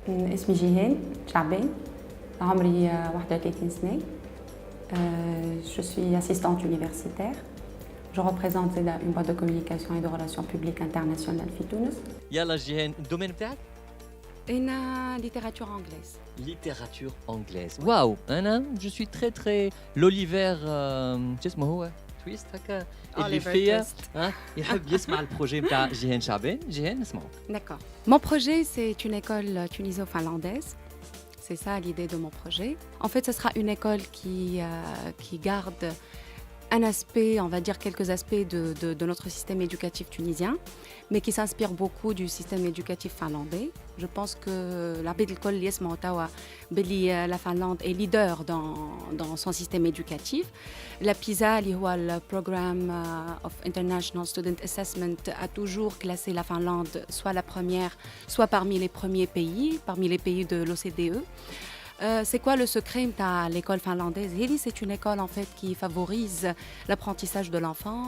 اسمي جيهان شعبان عمري 31 سنة. Je suis assistante universitaire. Je représente une boîte de communication et de relations publiques internationales في تونس. يلا جيهان الدومين بتاعك؟ أنا littérature anglaise. littérature anglaise. واو انا جو سوي تري تري لوليفر شو اسمه هو تويست هكا اللي فيا يحب يسمع البروجي نتاع جيهان شعبان. جيهان نسمعوا. D'accord. Mon projet, c'est une école tuniso-finlandaise. C'est ça l'idée de mon projet. En fait, ce sera une école qui garde un aspect, on va dire quelques aspects de notre système éducatif tunisien, mais qui s'inspire beaucoup du système éducatif finlandais. Je pense que la Finlande est leader dans son système éducatif. La PISA, le Programme of International Student Assessment, a toujours classé la Finlande soit la première, soit parmi les premiers pays, parmi les pays de l'OCDE. C'est quoi le secret de l'école finlandaise? C'est une école en fait qui favorise l'apprentissage de l'enfant.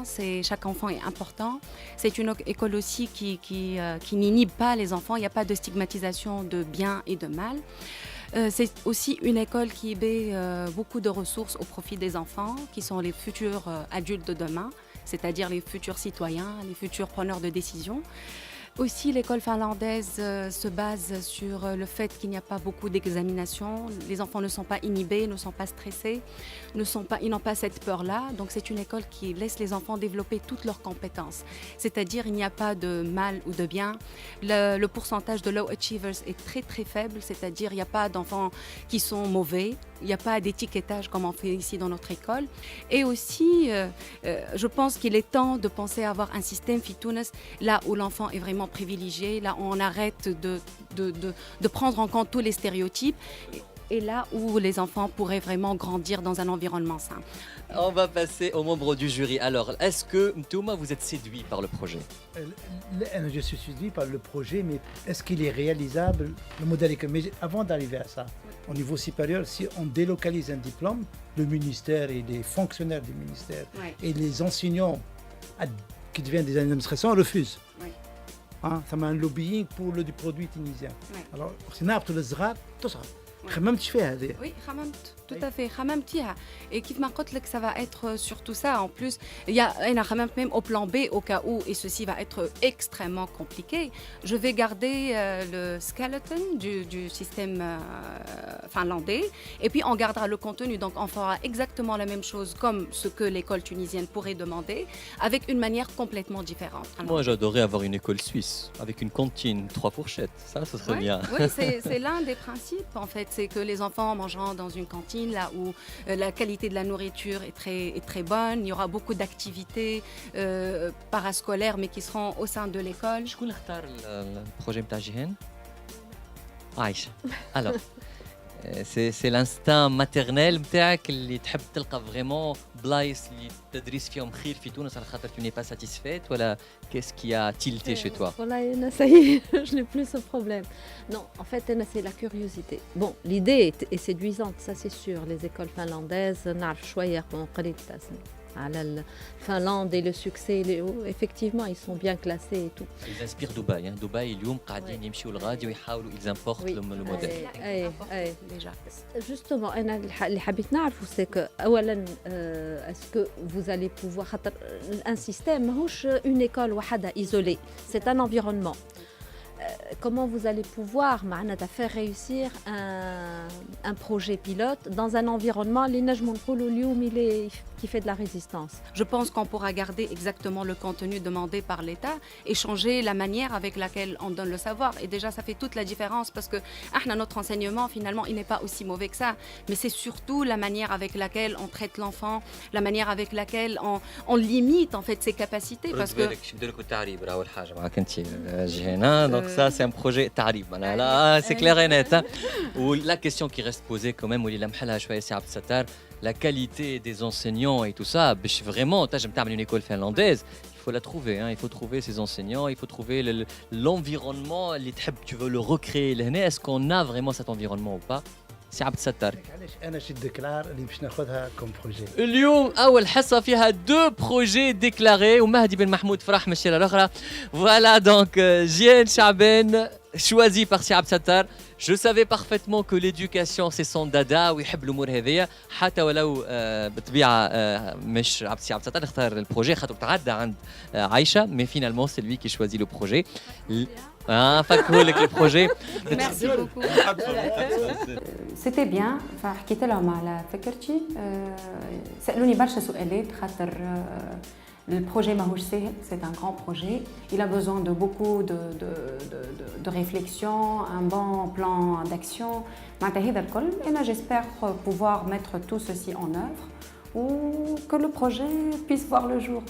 Chaque enfant est important. C'est une école aussi qui n'inhibe pas les enfants. Il n'y a pas de stigmatisation de bien et de mal. C'est aussi une école qui met beaucoup de ressources au profit des enfants, qui sont les futurs adultes de demain, c'est-à-dire les futurs citoyens, les futurs preneurs de décisions. Aussi, l'école finlandaise se base sur le fait qu'il n'y a pas beaucoup d'examinations. Les enfants ne sont pas inhibés, ne sont pas stressés, ils n'ont pas cette peur-là. Donc c'est une école qui laisse les enfants développer toutes leurs compétences. C'est-à-dire il n'y a pas de mal ou de bien. Le pourcentage de low achievers est très très faible, c'est-à-dire il n'y a pas d'enfants qui sont mauvais. Il n'y a pas d'étiquetage comme on fait ici dans notre école. Et aussi, je pense qu'il est temps de penser à avoir un système Fitounes là où l'enfant est vraiment privilégié, là où on arrête de prendre en compte tous les stéréotypes et là où les enfants pourraient vraiment grandir dans un environnement sain. On va passer aux membres du jury. Alors, est-ce que Thomas, vous êtes séduit par le projet? Je suis séduit par le projet, mais est-ce qu'il est réalisable, le modèle économique? Mais avant d'arriver à ça, au niveau supérieur, si on délocalise un diplôme, le ministère et les fonctionnaires du ministère et les enseignants qui deviennent des administrations refusent. Ça met un lobbying pour le produit tunisien. Alors, c'est le zrat, tout ça. Oui, tout à fait. Et qui m'a dit que ça va être surtout ça. En plus, il y a même au plan B, au cas où, et ceci va être extrêmement compliqué. Je vais garder le skeleton du système finlandais et puis on gardera le contenu. Donc, on fera exactement la même chose comme ce que l'école tunisienne pourrait demander, avec une manière complètement différente. Moi, j'adorerais avoir une école suisse avec une cantine, 3 fourchettes. Ça, ce serait bien. Oui, c'est l'un des principes, en fait. C'est que les enfants mangeront dans une cantine là où la qualité de la nourriture est très bonne. Il y aura beaucoup d'activités parascolaires mais qui seront au sein de l'école. شكون اللي اختار البروجي نتاع جيهان؟ عايشة. Alors, c'est l'instinct maternel نتاعك اللي تحب تلقى vraiment بلايص اللي تدريس فيهم خير في تونس على خاطر tu n'es pas satisfaite ولا qu'est-ce qui a tilté chez toi? Voilà, ça y est, je n'ai plus ce problème. Non, en fait, c'est la curiosité. Bon, l'idée est séduisante, ça c'est sûr. Les écoles finlandaises, نعرف شوية قريت على الفنلندا et le succès, effectivement, ils sont bien classés et tout. Ils inspirent Dubaï. Dubaï, اليوم قاعدين يمشيوا للغادي ويحاولوا ils importent le modèle. Déjà. Justement, اللي حبيت نعرفه c'est que أولاً est-ce que vous allez pouvoir un système ماهوش une école وحدة isolée, c'est un environnement. Comment vous allez pouvoir faire réussir un projet pilote dans un environnement qui fait de la résistance? Je pense qu'on pourra garder exactement le contenu demandé par l'État et changer la manière avec laquelle on donne le savoir. Et déjà, ça fait toute la différence parce que notre enseignement, finalement, il n'est pas aussi mauvais que ça. Mais c'est surtout la manière avec laquelle on traite l'enfant, la manière avec laquelle on limite en fait ses capacités. Parce que donc ça, c'est un projet tarif. Là, c'est clair et net. Ou la question qui reste posée quand même, la qualité des enseignants et tout ça, vraiment, j'aime une école finlandaise. Il faut la trouver, il faut trouver ces enseignants, il faut trouver l'environnement, tu veux le recréer. Est-ce qu'on a vraiment cet environnement ou pas? سي عبد الستار. علاش انا شي ديكلار اللي باش ناخذها كوم بروجي. اليوم اول حصه فيها دو بروجي ديكلاري ومهدي بن محمود فرح من الشيره الاخرى. فوالا دونك جيهان شعبان choisi par Si Abd Sattar. Je savais parfaitement que l'éducation c'est son dada ويحب الامور هذيا حتى ولو بالطبيعه مش سي عبد الستار اختار البروجي خاطر تعدى عند عايشه mais finalement c'est lui qui choisit le projet. فكهولك البروجي. Merci beaucoup. C'était bien. فحكيت لهم على فكرتي. سألوني برشا سؤالات خاطر le projet ماهوش سهل, c'est un grand projet. Il a besoin de beaucoup de réflexion, un bon plan d'action. Et j'espère pouvoir mettre tout ceci en œuvre ou que le projet puisse voir le jour.